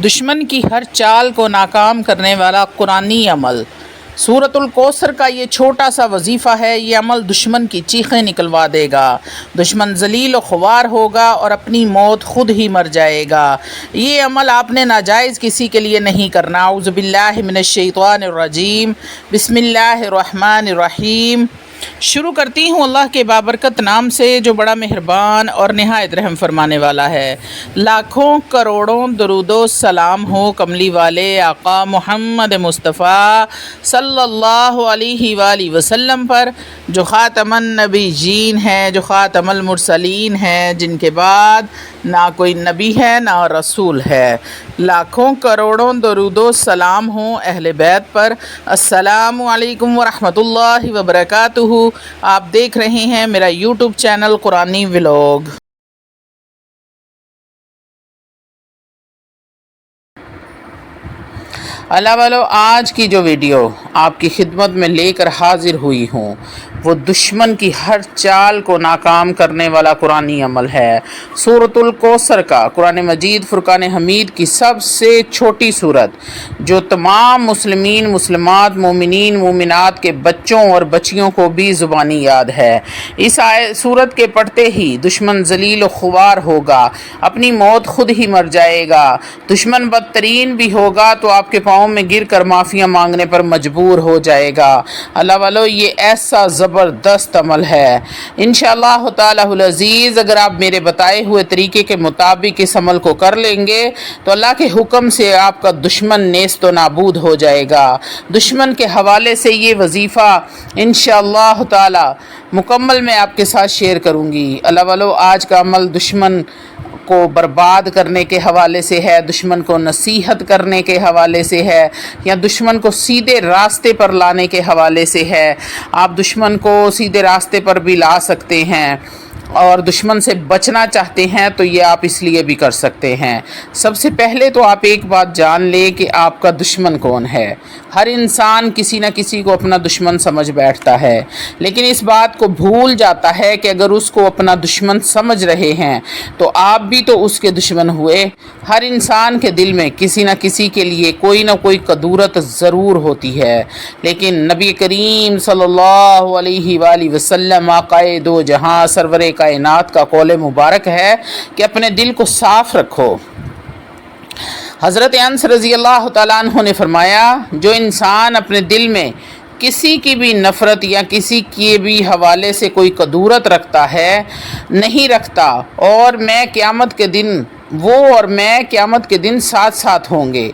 دشمن کی ہر چال کو ناکام کرنے والا قرآنی عمل۔ سورۃ الکوثر کا یہ چھوٹا سا وظیفہ ہے، یہ عمل دشمن کی چیخیں نکلوا دے گا، دشمن ذلیل و خوار ہوگا اور اپنی موت خود ہی مر جائے گا۔ یہ عمل آپ نے ناجائز کسی کے لیے نہیں کرنا۔ اعوذ باللہ من الشیطان الرجیم، بسم اللہ الرحمن الرحیم۔ شروع کرتی ہوں اللہ کے بابرکت نام سے جو بڑا مہربان اور نہایت رحم فرمانے والا ہے۔ لاکھوں کروڑوں درود و سلام ہو کملی والے آقا محمد مصطفیٰ صلی اللہ علیہ وآلہ وسلم پر، جو خاتم النبیین ہیں، جو خاتم المرسلین ہیں، جن کے بعد نہ کوئی نبی ہے نہ رسول ہے۔ لاکھوں کروڑوں درود و سلام ہوں اہل بیت پر۔ السلام علیکم ورحمۃ اللہ وبرکاتہ۔ آپ دیکھ رہے ہیں میرا یوٹیوب چینل قرآنی ولاگ۔ اللہ والو، آج کی جو ویڈیو آپ کی خدمت میں لے کر حاضر ہوئی ہوں وہ دشمن کی ہر چال کو ناکام کرنے والا قرآنی عمل ہے۔ سورۃ الکوثر کا، قرآن مجید فرقان حمید کی سب سے چھوٹی سورت، جو تمام مسلمین مسلمات مومنین مومنات کے بچوں اور بچیوں کو بھی زبانی یاد ہے۔ اس سورت کے پڑھتے ہی دشمن ذلیل و خوار ہوگا، اپنی موت خود ہی مر جائے گا۔ دشمن بدترین بھی ہوگا تو آپ کے پاؤں میں گر کر معافیاں مانگنے پر مجبور ہو جائے گا۔ اللہ والو، یہ ایسا زبردست عمل ہے۔ انشاءاللہ تعالی العزیز اگر آپ میرے بتائے ہوئے طریقے کے مطابق اس عمل کو کر لیں گے تو اللہ کے حکم سے آپ کا دشمن نیست و نابود ہو جائے گا۔ دشمن کے حوالے سے یہ وظیفہ انشاءاللہ تعالی مکمل میں آپ کے ساتھ شیئر کروں گی۔ اللہ والو، آج کا عمل دشمن کو برباد کرنے کے حوالے سے ہے، دشمن کو نصیحت کرنے کے حوالے سے ہے، یا دشمن کو سیدھے راستے پر لانے کے حوالے سے ہے۔ آپ دشمن کو سیدھے راستے پر بھی لا سکتے ہیں، اور دشمن سے بچنا چاہتے ہیں تو یہ آپ اس لیے بھی کر سکتے ہیں۔ سب سے پہلے تو آپ ایک بات جان لیں کہ آپ کا دشمن کون ہے۔ ہر انسان کسی نہ کسی کو اپنا دشمن سمجھ بیٹھتا ہے، لیکن اس بات کو بھول جاتا ہے کہ اگر اس کو اپنا دشمن سمجھ رہے ہیں تو آپ بھی تو اس کے دشمن ہوئے۔ ہر انسان کے دل میں کسی نہ کسی کے لیے کوئی نہ کوئی کدورت ضرور ہوتی ہے، لیکن نبی کریم صلی اللہ علیہ وآلہ وسلم آقائے دو جہاں سرور کائنات کا قول مبارک ہے کہ اپنے دل کو صاف رکھو۔ حضرت انس رضی اللہ تعالیٰ عنہ نے فرمایا، جو انسان اپنے دل میں کسی کی بھی نفرت یا کسی کے بھی حوالے سے کوئی کدورت رکھتا ہے، نہیں رکھتا، اور میں قیامت کے دن وہ اور میں قیامت کے دن ساتھ ساتھ ہوں گے۔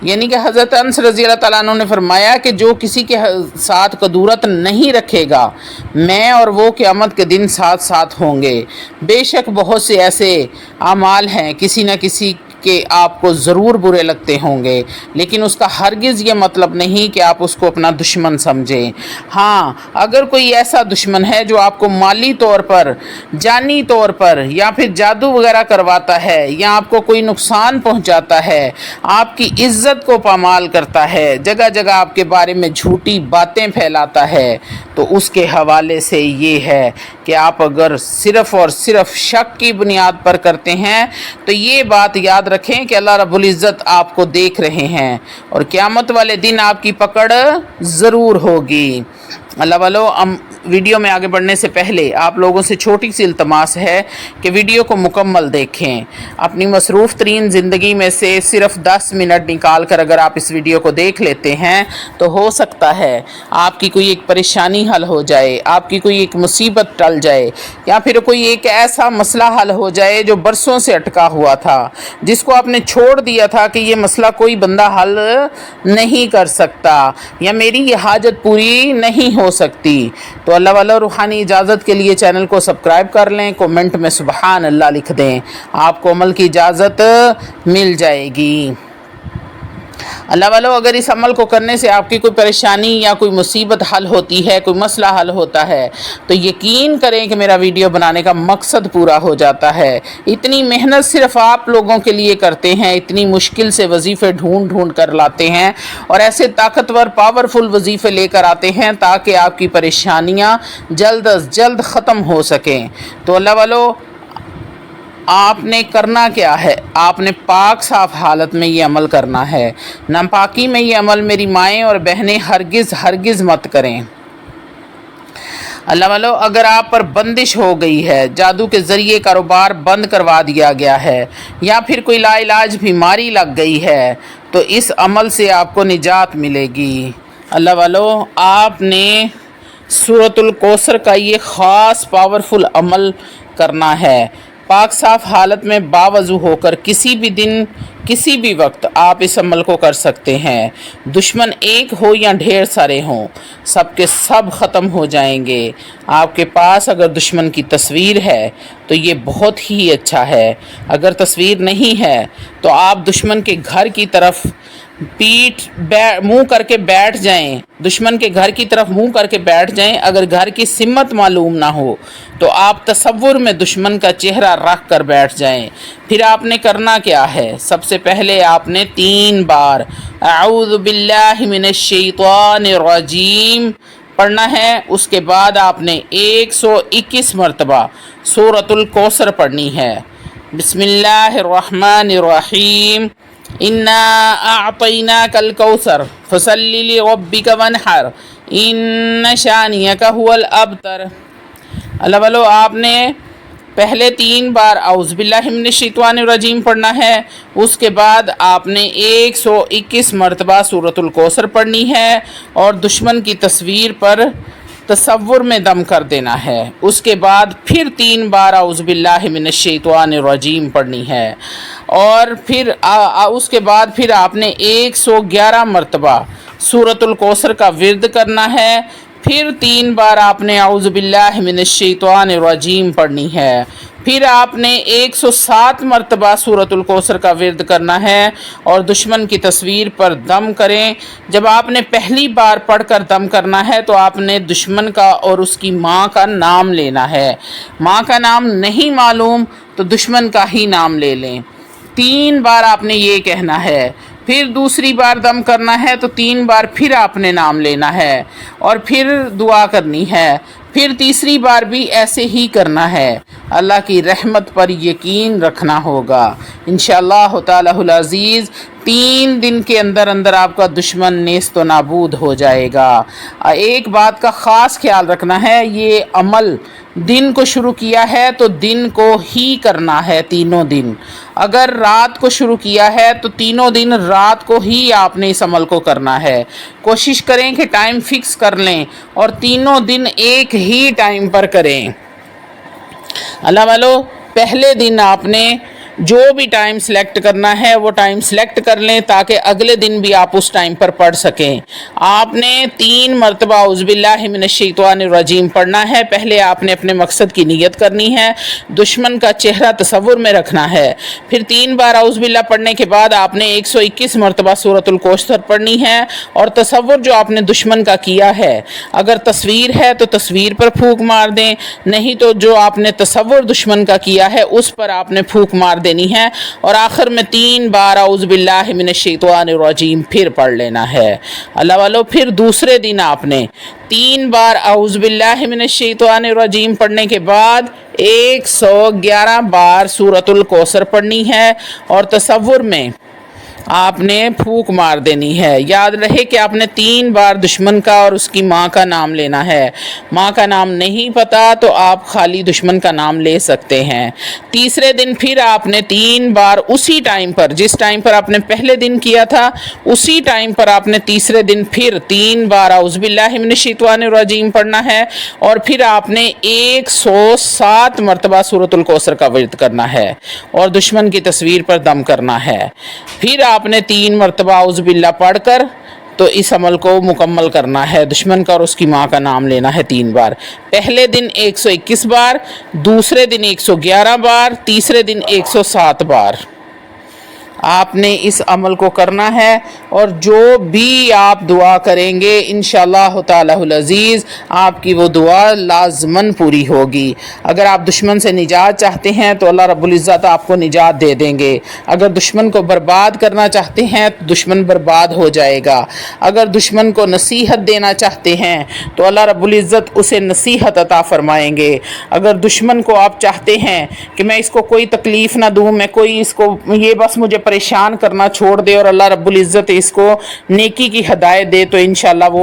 یعنی کہ حضرت انس رضی اللہ تعالیٰ عنہ نے فرمایا کہ جو کسی کے ساتھ کدورت نہیں رکھے گا، میں اور وہ قیامت کے دن ساتھ ساتھ ہوں گے۔ بے شک بہت سے ایسے اعمال ہیں کسی نہ کسی کہ آپ کو ضرور برے لگتے ہوں گے، لیکن اس کا ہرگز یہ مطلب نہیں کہ آپ اس کو اپنا دشمن سمجھیں۔ ہاں، اگر کوئی ایسا دشمن ہے جو آپ کو مالی طور پر، جانی طور پر، یا پھر جادو وغیرہ کرواتا ہے، یا آپ کو کوئی نقصان پہنچاتا ہے، آپ کی عزت کو پامال کرتا ہے، جگہ جگہ آپ کے بارے میں جھوٹی باتیں پھیلاتا ہے، تو اس کے حوالے سے یہ ہے کہ آپ اگر صرف اور صرف شک کی بنیاد پر کرتے ہیں تو یہ بات یاد رکھیں کہ اللہ رب العزت آپ کو دیکھ رہے ہیں، اور قیامت والے دن آپ کی پکڑ ضرور ہوگی۔ اللہ والو، ویڈیو میں آگے بڑھنے سے پہلے آپ لوگوں سے چھوٹی سی التماس ہے کہ ویڈیو کو مکمل دیکھیں۔ اپنی مصروف ترین زندگی میں سے صرف 10 منٹ نکال کر اگر آپ اس ویڈیو کو دیکھ لیتے ہیں تو ہو سکتا ہے آپ کی کوئی ایک پریشانی حل ہو جائے، آپ کی کوئی ایک مصیبت ٹل جائے، یا پھر کوئی ایک ایسا مسئلہ حل ہو جائے جو برسوں سے اٹکا ہوا تھا، جس کو آپ نے چھوڑ دیا تھا کہ یہ مسئلہ کوئی بندہ حل نہیں کر سکتا، یا میری یہ حاجت پوری نہیں ہو سکتی۔ تو اللہ والا روحانی اجازت کے لیے چینل کو سبسکرائب کر لیں، کومنٹ میں سبحان اللہ لکھ دیں، آپ کو عمل کی اجازت مل جائے گی۔ اللہ والو، اگر اس عمل کو کرنے سے آپ کی کوئی پریشانی یا کوئی مصیبت حل ہوتی ہے، کوئی مسئلہ حل ہوتا ہے، تو یقین کریں کہ میرا ویڈیو بنانے کا مقصد پورا ہو جاتا ہے۔ اتنی محنت صرف آپ لوگوں کے لیے کرتے ہیں، اتنی مشکل سے وظیفے ڈھونڈ ڈھونڈ کر لاتے ہیں، اور ایسے طاقتور پاورفل وظیفے لے کر آتے ہیں تاکہ آپ کی پریشانیاں جلد از جلد ختم ہو سکیں۔ تو اللہ والو، آپ نے کرنا کیا ہے؟ آپ نے پاک صاف حالت میں یہ عمل کرنا ہے۔ ناپاکی میں یہ عمل میری مائیں اور بہنیں ہرگز ہرگز مت کریں۔ اللہ والو، اگر آپ پر بندش ہو گئی ہے، جادو کے ذریعے کاروبار بند کروا دیا گیا ہے، یا پھر کوئی لا علاج بیماری لگ گئی ہے، تو اس عمل سے آپ کو نجات ملے گی۔ اللہ والو، آپ نے سورۃ الکوثر کا یہ خاص پاورفل عمل کرنا ہے۔ پاک صاف حالت میں باوضو ہو کر کسی بھی دن کسی بھی وقت آپ اس عمل کو کر سکتے ہیں۔ دشمن ایک ہو یا ڈھیر سارے ہوں، سب کے سب ختم ہو جائیں گے۔ آپ کے پاس اگر دشمن کی تصویر ہے تو یہ بہت ہی اچھا ہے۔ اگر تصویر نہیں ہے تو آپ دشمن کے گھر کی طرف منہ کر کے بیٹھ جائیں، دشمن کے گھر کی طرف منہ کر کے بیٹھ جائیں۔ اگر گھر کی سمت معلوم نہ ہو تو آپ تصور میں دشمن کا چہرہ رکھ کر بیٹھ جائیں۔ پھر آپ نے کرنا کیا ہے؟ سب سے پہلے آپ نے 3 بار اعوذ باللہ من الشیطان الرجیم پڑھنا ہے۔ اس کے بعد آپ نے 121 مرتبہ سورۃ الکوثر پڑھنی ہے۔ بسم اللہ الرحمن الرحیم، انا اعطیناک الکوثر فصل لربک وانحر ان شانئک هو الابتر۔ اللہ والو، آپ نے پہلے 3 بار اعوذ باللہ من الشیطان الرجیم پڑھنا ہے۔ اس کے بعد آپ نے 121 مرتبہ سورۃ الکوثر پڑھنی ہے اور دشمن کی تصویر پر تصور میں دم کر دینا ہے۔ اس کے بعد پھر 3 بار اعوذ باللہ من الشیطان الرجیم پڑھنی ہے، اور پھر اس کے بعد پھر آپ نے 111 مرتبہ سورۃ الکوثر کا ورد کرنا ہے۔ پھر 3 بار آپ نے اعوذ باللہ من الشیطان الرجیم پڑھنی ہے۔ پھر آپ نے 107 مرتبہ سورۃ الکوثر کا ورد کرنا ہے اور دشمن کی تصویر پر دم کریں۔ جب آپ نے پہلی بار پڑھ کر دم کرنا ہے تو آپ نے دشمن کا اور اس کی ماں کا نام لینا ہے۔ ماں کا نام نہیں معلوم تو دشمن کا ہی نام لے لیں۔ 3 بار آپ نے یہ کہنا ہے۔ پھر دوسری بار دم کرنا ہے تو 3 بار پھر آپ نے نام لینا ہے اور پھر دعا کرنی ہے۔ پھر تیسری بار بھی ایسے ہی کرنا ہے۔ اللہ کی رحمت پر یقین رکھنا ہوگا۔ انشاءاللہ تعالی العزیز 3 دن کے اندر اندر آپ کا دشمن نیست و نابود ہو جائے گا۔ ایک بات کا خاص خیال رکھنا ہے، یہ عمل دن کو شروع کیا ہے تو دن کو ہی کرنا ہے، تینوں دن۔ اگر رات کو شروع کیا ہے تو تینوں دن رات کو ہی آپ نے اس عمل کو کرنا ہے۔ کوشش کریں کہ ٹائم فکس کر لیں اور تینوں دن ایک ہی ٹائم پر کریں۔ اللہ والو، پہلے دن آپ نے جو بھی ٹائم سلیکٹ کرنا ہے وہ ٹائم سلیکٹ کر لیں تاکہ اگلے دن بھی آپ اس ٹائم پر پڑھ سکیں۔ آپ نے 3 مرتبہ اعوذ باللہ من الشیطان الرجیم پڑھنا ہے۔ پہلے آپ نے اپنے مقصد کی نیت کرنی ہے، دشمن کا چہرہ تصور میں رکھنا ہے۔ پھر 3 بار اعوذ باللہ پڑھنے کے بعد آپ نے 121 مرتبہ سورۃ الکوثر پڑھنی ہے اور تصور جو آپ نے دشمن کا کیا ہے، اگر تصویر ہے تو تصویر پر پھونک مار دیں، نہیں تو جو آپ نے تصور دشمن کا کیا ہے اس پر آپ نے پھونک مار دینی ہے، اور آخر میں 3 بار اعوذ باللہ من الشیطان الرجیم پھر پڑھ لینا ہے۔ اللہ والو، پھر دوسرے دن آپ نے 3 بار اعوذ باللہ من الشیطان الرجیم پڑھنے کے بعد 111 بار سورۃ الکوثر پڑھنی ہے اور تصور میں آپ نے پھونک مار دینی ہے۔ یاد رہے کہ آپ نے 3 بار دشمن کا اور اس کی ماں کا نام لینا ہے۔ ماں کا نام نہیں پتا تو آپ خالی دشمن کا نام لے سکتے ہیں۔ تیسرے دن پھر آپ نے 3 بار اسی ٹائم پر، جس ٹائم پر آپ نے پہلے دن کیا تھا اسی ٹائم پر آپ نے تیسرے دن پھر 3 بار اعوذ باللہ من الشیطان الرجیم پڑھنا ہے اور پھر آپ نے 107 مرتبہ سورۃ الکوثر کا ورد کرنا ہے اور دشمن کی تصویر پر دم کرنا ہے۔ پھر آپ نے 3 مرتبہ اعوذ باللہ پڑھ کر تو اس عمل کو مکمل کرنا ہے۔ دشمن کا اور اس کی ماں کا نام لینا ہے 3 بار۔ پہلے دن 121 بار، دوسرے دن 111 بار، تیسرے دن 107 بار۔ آپ نے اس عمل کو کرنا ہے اور جو بھی آپ دعا کریں گے انشاءاللہ تعالی العزیز آپ کی وہ دعا لازماً پوری ہوگی۔ اگر آپ دشمن سے نجات چاہتے ہیں تو اللہ رب العزت آپ کو نجات دے دیں گے۔ اگر دشمن کو برباد کرنا چاہتے ہیں تو دشمن برباد ہو جائے گا۔ اگر دشمن کو نصیحت دینا چاہتے ہیں تو اللہ رب العزت اسے نصیحت عطا فرمائیں گے۔ اگر دشمن کو آپ چاہتے ہیں کہ میں اس کو کوئی تکلیف نہ دوں، میں کوئی اس کو یہ بس مجھے پریشان کرنا چھوڑ دے، اور اللہ رب العزت اس کو نیکی کی ہدایت دے، تو انشاءاللہ وہ